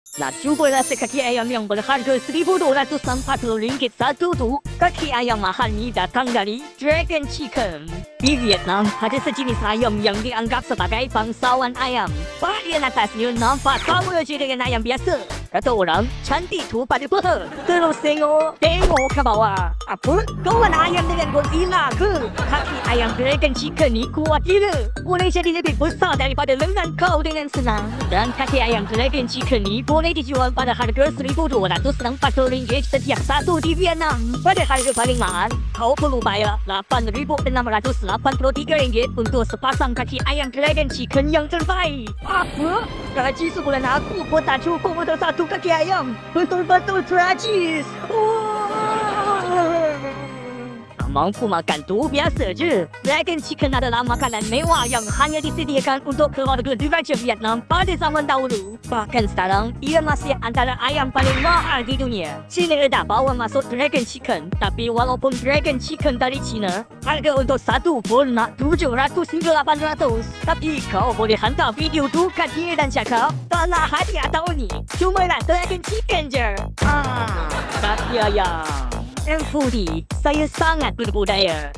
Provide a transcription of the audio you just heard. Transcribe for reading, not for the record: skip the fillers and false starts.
Nah, cubalah sekaki ayam yang berharga RM1,240 satu tu. Kaki ayam mahal ni datang dari Dragon Chicken. Di Vietnam, ada sejenis ayam yang dianggap sebagai bangsawan ayam. Bahagian atasnya nampak sama je dengan ayam biasa. Kata orang, cantik tu pada peha. Terus tengok ke bawah. Apa? Kawan ayam dengan Godzilla ke? Kaki ayam Dragon Chicken ni kuat gila. Boleh jadi lebih besar daripada lengan kau dengan senang. Dan kaki ayam Dragon Chicken ni boleh dijual pada harga RM1,240 setiap satu di Vietnam. Pada harga paling mahal, kau perlu bayar RM8,683 untuk sepasang kaki ayam Dragon Chicken yang terbaik. Apa? Gaji sebulan aku pun tak cukup untuk satu kaki ayam. Betul-betul tragis. Mampu makan tu biasa je. Dragon Chicken adalah makanan mewah yang hanya disediakan untuk keluarga diraja Vietnam pada zaman dahulu. Bahkan sekarang, ia masih antara ayam paling mahal di dunia. China dah bawa masuk Dragon Chicken. Tapi walaupun Dragon Chicken dari China, harga untuk satu pun nak 700 hingga 800. Tapi kau boleh hantar video tu kat dia dan cakap, tak nak hadiah tahun ni, cuma nak Dragon Chicken je. Kaki ayam. Foodie, saya sangat berbudaya.